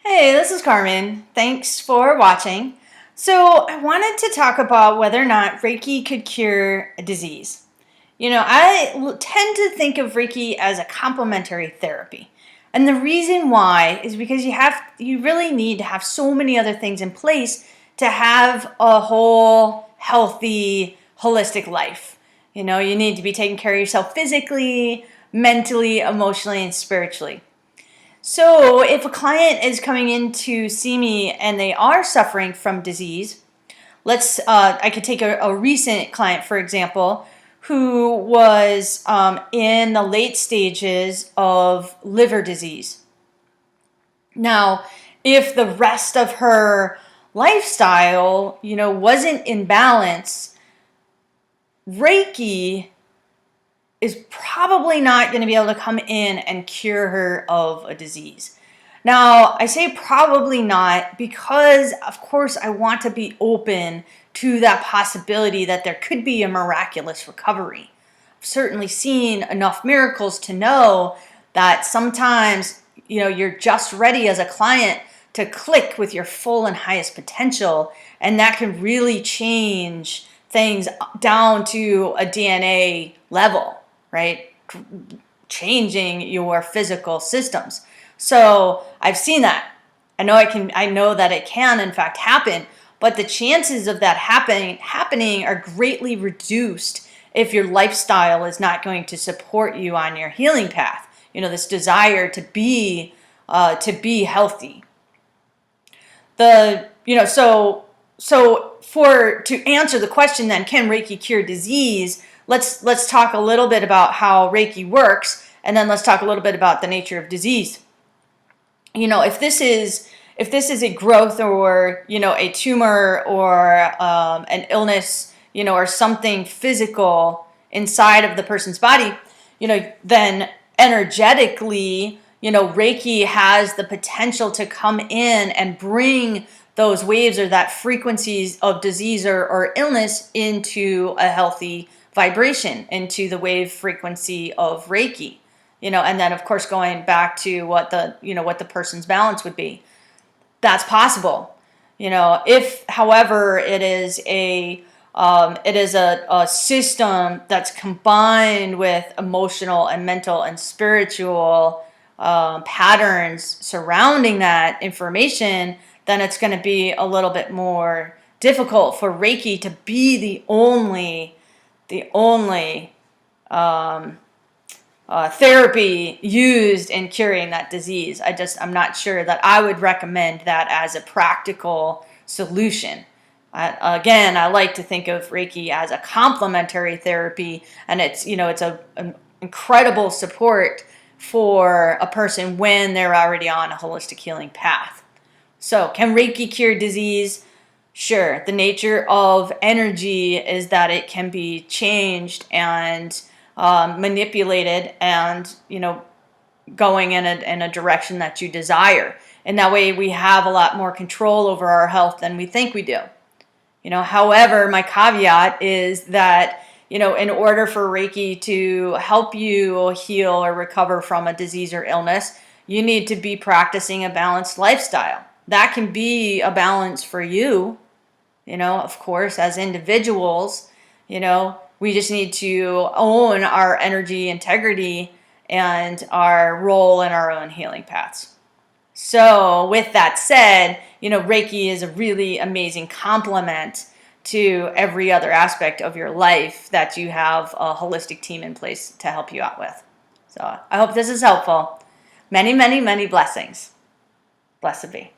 Hey, this is Carmen. Thanks for watching. So, I wanted to talk about whether or not Reiki could cure a disease. I tend to think of Reiki as a complementary therapy. And the reason why is because you really need to have so many other things in place to have a whole, healthy, holistic life. You need to be taking care of yourself physically, mentally, emotionally, and spiritually. So, if a client is coming in to see me and they are suffering from disease, I could take a recent client, for example, who was in the late stages of liver disease. Now, if the rest of her lifestyle, wasn't in balance, Reiki is probably not going to be able to come in and cure her of a disease. Now, I say probably not because, of course, I want to be open to that possibility that there could be a miraculous recovery. I've certainly seen enough miracles to know that sometimes, you're just ready as a client to click with your full and highest potential, and that can really change things down to a DNA level, right? Changing your physical systems. So I've seen that. I know that it can in fact happen, but the chances of that happening are greatly reduced if your lifestyle is not going to support you on your healing path. This desire to be healthy. To answer the question then, can Reiki cure disease? Let's talk a little bit about how Reiki works, and then let's talk a little bit about the nature of disease. If this is a growth or a tumor or an illness, or something physical inside of the person's body, then energetically, Reiki has the potential to come in and bring those waves or that frequencies of disease or illness into a healthy vibration, into the wave frequency of Reiki. And then of course going back to what the person's balance would be. That's possible. If however it is a system that's combined with emotional and mental and spiritual patterns surrounding that information, then it's going to be a little bit more difficult for Reiki to be the only therapy used in curing that disease. I'm not sure that I would recommend that as a practical solution. Again, I like to think of Reiki as a complementary therapy, and it's an incredible support for a person when they're already on a holistic healing path. So, can Reiki cure disease? Sure. The nature of energy is that it can be changed and manipulated, and going in a direction that you desire. And that way, we have a lot more control over our health than we think we do. However, my caveat is that in order for Reiki to help you heal or recover from a disease or illness, you need to be practicing a balanced lifestyle. That can be a balance for you, of course, as individuals, we just need to own our energy integrity and our role in our own healing paths. So with that said, Reiki is a really amazing complement to every other aspect of your life that you have a holistic team in place to help you out with. So I hope this is helpful. Many, many, many blessings. Blessed be.